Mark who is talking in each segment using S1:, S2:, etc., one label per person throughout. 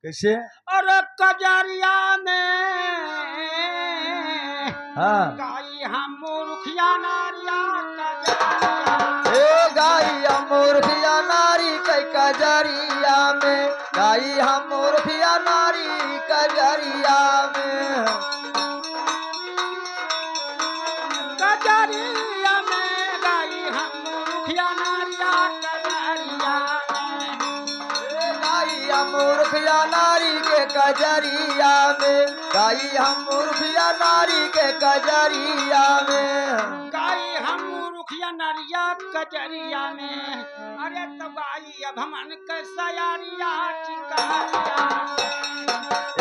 S1: कैसे?
S2: और कजरिया में
S1: हाँ
S2: गाई हम मूर्खिया नारिया कजरिया।
S1: ए गाई हम मूर्खिया नारी कई कजरिया में, गाई हम मूर्खिया नारी कजरिया में।
S2: कजरिया में गाई हम मूर्खिया नारिया कजरिया में।
S1: ए गाई हम मूर्खिया नारी के कजरिया में, गाई हम मूर्खिया नारी के कजरिया में।
S2: गाई हम मूर्खिया नारिया कजरिया में। अरे तो गाई अब हमन के सयारिया चिकारिया।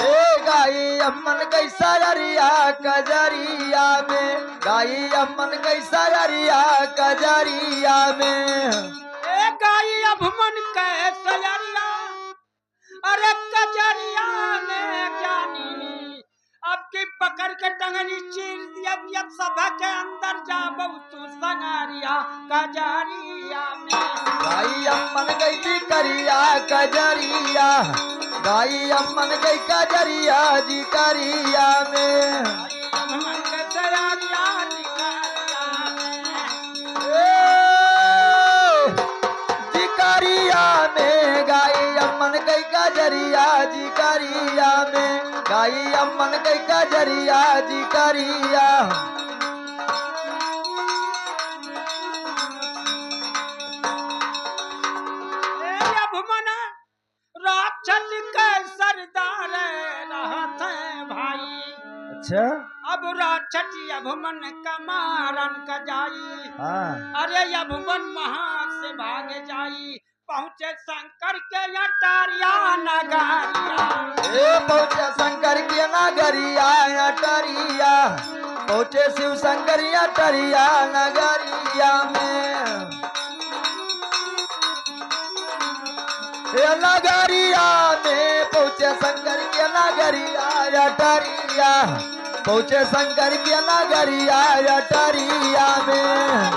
S1: ए गाई अम्मन कैसा रिया कजरिया में, गाई अम्मन कैसा रिया कजरिया में।
S2: ए गाई अब मन के सयारिया। अरे कजरिया में ज्ञानी अब की पकड़ के टंगनी चीर दिया। अब सभा के अंदर जा तू सनारिया कजरिया में।
S1: गाई अम्मन कैसी करिया कजरिया, गाई अम्मन कई कजरिया जी करिया में।
S2: अब मन के सयारिया चिकारिया में।
S1: ए जी करिया में, गाई अम्मन कई कजरिया जी करिया में, गाई अम्मन कई कजरिया जी करिया।
S2: अब मन राक्षस के सरदार रहत है भाई।
S1: अच्छा
S2: अब राक्षस अब मन का मारन का जाई।
S1: हाँ
S2: अरे अब मन वहां से भागे जाई। पहुंचे शंकर के अटारिया नगरिया।
S1: ए पहुंचे शंकर के नगरिया अटरिया, पहुंचे शिव शंकर अटरिया नगरिया में। ए नगरिया में पहुंचे शंकर के नगरिया अटरिया, पहुंचे शंकर के नगरिया अटरिया में।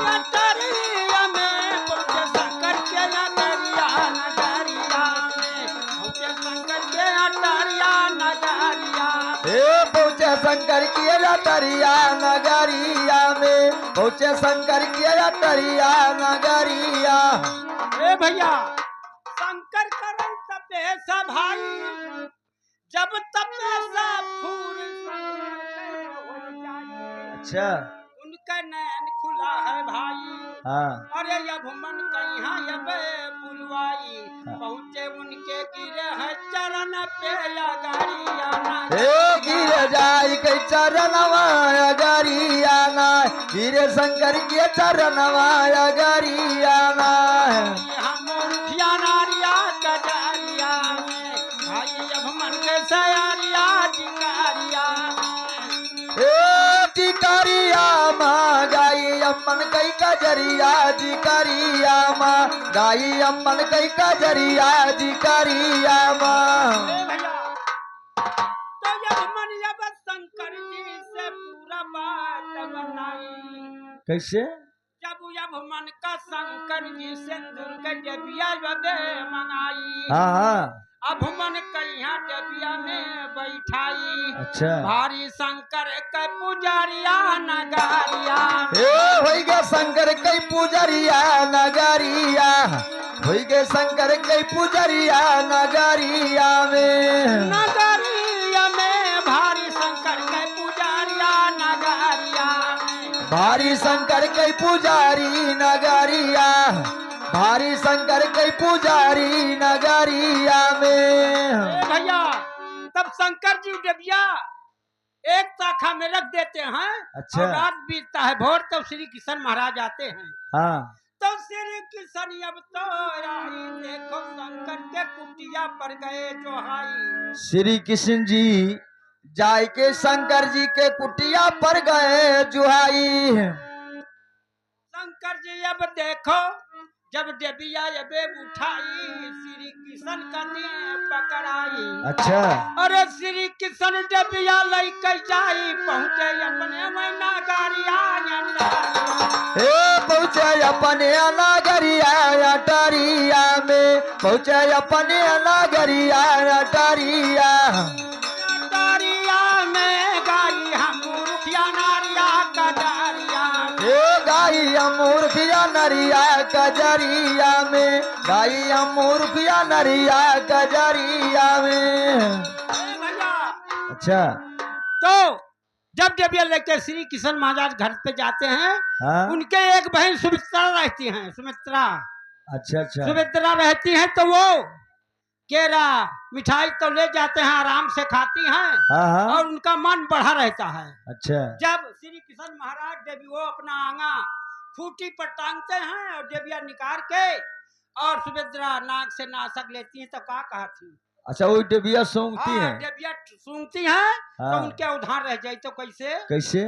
S2: अटारिया में पहुंचे शंकर के नगरिया नगरिया में। पहुंचे शंकर के अटारिया नगरिया।
S1: ए पहुंचे शंकर की अटरिया नगरिया में, पहुंचे शंकर की अटरिया नगरिया।
S2: ए भैया शंकर करन तपेसा भाई। जब तपेसा फूल शंकर हो जाए।
S1: अच्छा
S2: उनका नैन खुला है भाई।
S1: हाँ
S2: अरे अब मन कहाँ अब बुलवाई। पहुँचे उनके गिरे है चरण पे गाड़िया।
S1: ए गिर जाई के चरणवा अगरिया ना, गिरे शंकर के चरणवा अगरिया ना।
S2: हम मूर्खिया नारिया कजरिया में। भाई अब मन के सयारिया चिकारिया में।
S1: ए टिकरिया माँ गाई अम्मन कई कजरिया जी करिया माँ, गाई अम्मन कई कजरिया जी करिया माँ।
S2: ए भैया तो जब मन जब शंकर जी से पूरा बात बनाई।
S1: कैसे?
S2: जब मन का शंकर जी सिंदूर के डबिया बदे मंगाई।
S1: हाँ हाँ
S2: अब मन कहिया डबिया में बैठाई।
S1: अच्छा
S2: भारी शंकर के पुजारिया नगरिया।
S1: ए होई गे शंकर कई पुजरिया नगरिया, होई गे शंकर कई पुजरिया नगरिया में।
S2: नगरिया में भारी शंकर के पुजारिया नगरिया में।
S1: भारी शंकर कई पुजारी नगरिया, भारी शंकर कई पुजारी नगरिया में।
S2: ए भैया तब शंकर जी डबिया एक शाखा में रख देते हैं।
S1: अच्छा।
S2: और रात बीतता है भोर तब श्री कृष्ण महाराज आते हैं।
S1: हाँ
S2: तो श्री कृष्ण अब तो आई। देखो शंकर के कुटिया पर गए जो हाई।
S1: श्री कृष्ण जी जाय के शंकर जी के कुटिया पर गए जुहाई।
S2: शंकर जी अब देखो जब डबिया अबे उठाई। श्री कृष्ण का ने पकड़ाई।
S1: अच्छा
S2: अरे श्री कृष्ण डबिया लेके जाई। पहुंचे अपने मैना गारिया।
S1: ए पहुंचे अपने नगरिया नगरिया अटरिया में पहुँचे अपने नगरिया अटरिया।
S2: अटरिया में गाई हम मुर्खिया नारिया कटरिया
S1: ए गाई मूर्खिया नरिया कजरिया में, गाई मूर्खिया नरिया कजरिया में।
S2: भैया।
S1: अच्छा
S2: तो जब डेबिया लेकर श्री किशन महाराज घर पे जाते हैं,
S1: हाँ
S2: उनके एक बहन सुमित्रा रहती हैं, सुमित्रा
S1: अच्छा अच्छा
S2: सुमित्रा रहती हैं, तो वो केरा मिठाई तो ले जाते हैं, आराम से खाती हैं
S1: हाँ हाँ
S2: और उनका मन बढ़ा रहता है।
S1: अच्छा
S2: जब श्री किशन महाराज देवी वो अपना आंगा खूंटी पर टांगते हैं और डेबिया निकाल के और सुमित्रा नाक से नासक लेती हैं, तो क्या कहती?
S1: अच्छा वो डेबिया सूंघती
S2: हाँ,
S1: हैं।
S2: डेबिया सूंघती हैं
S1: हाँ।
S2: तो उनके उधार रह जाए तो कैसे?
S1: कैसे?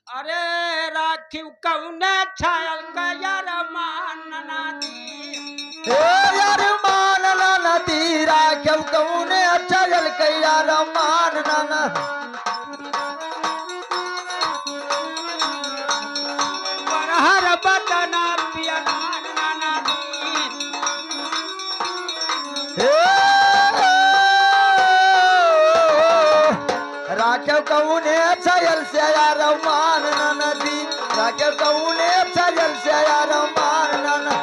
S2: अरे राखी कौने छायल का यार मानना दी,
S1: ए यार मानना नदी राखब कौने अच्छा जल के यार मानना।
S2: बरहर बदना पिया मानना दी।
S1: राखब कौने अच्छा जल से यार मानना नदी, राखब कौने अच्छा जल से यार मानना।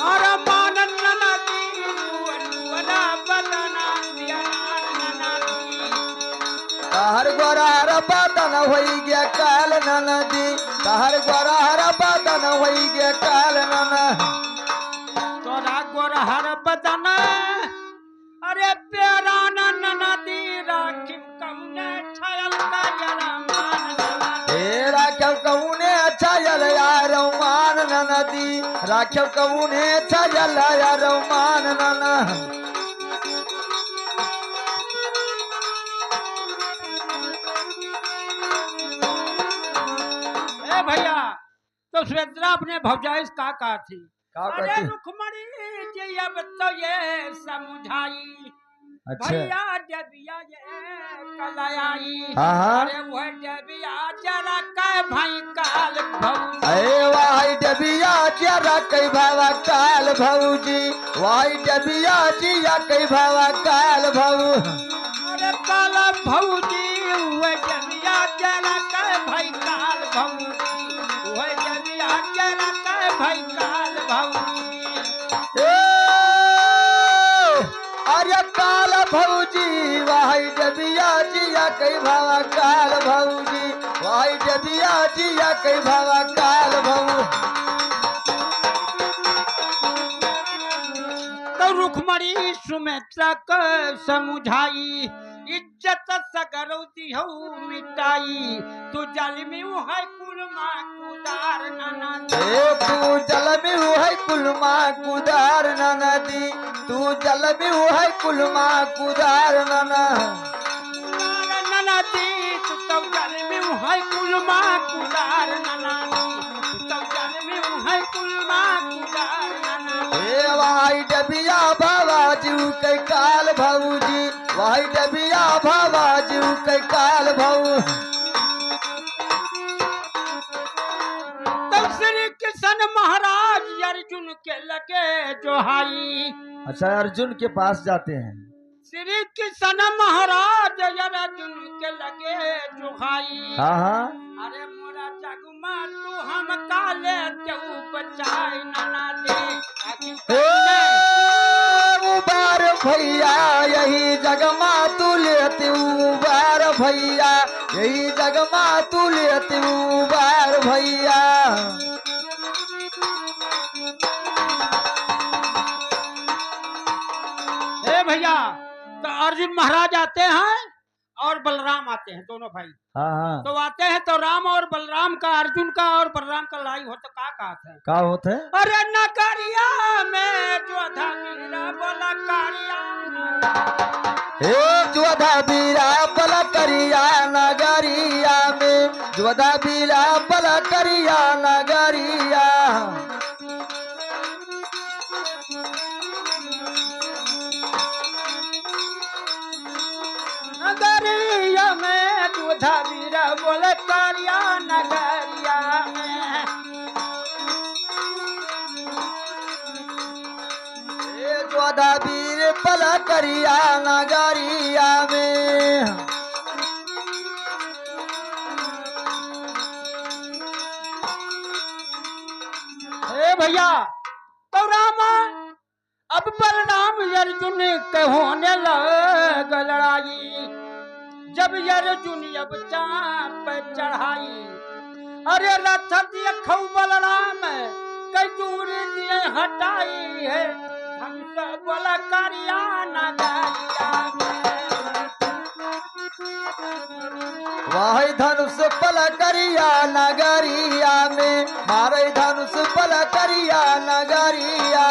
S2: और मानना दी नुअना बदना पिया मानना दी।
S1: कहर गोरार बदन होई गया काल नदी, कहर गोरार बदन होई गया काल नना।
S2: तोरा गोरहर बदन अरे प्यारा नना दी राखी कौने छायल का यार मानना दी।
S1: ए राखब कौने अच्छा जल यार मानना नदी, राखब कौने अच्छा जल यार मानना।
S2: ए भैया, तो सुमित्रा अपने भौजाइश का कहा थी?
S1: का
S2: अरे
S1: कहती?
S2: रुक्मणी जी अब तो ये समझाई,
S1: अच्छा
S2: भैया डेबिया ये कल आई।
S1: हाँ हाँ
S2: अरे वो डेबिया जरा कह भाई काल भऊ।
S1: अरे वाई डबिया जरा कई भावा काल भौजी, वाई डबिया जिया कई भावा काल भऊ।
S2: अरे काल भौजी वो डेबिया जरा कह भाई काल भौजी, वो डेबिया जरा कह भाई काल भौजी।
S1: अरे काल भौजी वाई डबिया जिया कई भावा काल भौजी, वाई डबिया जिया कई भावा काल भऊ।
S2: तो रुक्मणी सुमित्रा को समझाई, इज्जत सगरौती हो मिटाई, तू जलमी है कुलमा कुदार नना दी।
S1: ए तू जल में है कुलमा कुदार नदी, तू जल में है कुलमा कुदार नना।
S2: नना दी तू तो जलमी है कुलमा कुदार नना दी, तू तो जलमी है कुलमा कुदार नना दी।
S1: ए वाई डबिया भावा जीव कई काल भौजी, वाई डबिया भावा जीव कई काल भऊ।
S2: तब श्री किशन महाराज अर्जुन के लगे जोहाई,
S1: अच्छा अर्जुन के पास जाते हैं।
S2: श्री किशन महाराज अर्जुन के लगे जोहाई।
S1: हाँ हाँ
S2: अरे मोरा जगमा तू हम काले तेऊ बचाई नना दे। आखिर कौने?
S1: उबार भैया यही जगमा तू लेती उबार भैया, यही जगमा तू लेती उबार भैया।
S2: हे भैया, तो अर्जुन महाराज आते हैं और बलराम आते हैं, दोनों भाई
S1: हाँ हाँ
S2: तो आते हैं, तो राम और बलराम का, अर्जुन का और बलराम का लड़ाई हो तो क्या कहते हैं?
S1: का होता है?
S2: अरे नगरिया में जो धमीरा बोला कारिया,
S1: हे जोधा बीरा बल करिया नगरिया में, जोधा बीरा बल करिया नगरिया।
S2: नगरिया में जो धमीरा बोला कारिया नगरिया में।
S1: राधा वीर पल करिया नगरिया में।
S2: हे भैया तो रामा अब बलराम अर्जुन के होने लग लड़ाई। जब अर्जुन अब चाप पे चढ़ाई, अरे रथ दिए खौ बलराम कई दूर दिए हटाई है। हम सब बोला करिया नगरिया
S1: वाह धनुष पल करिया नगरिया में, मारे धनुष पल करिया नगरिया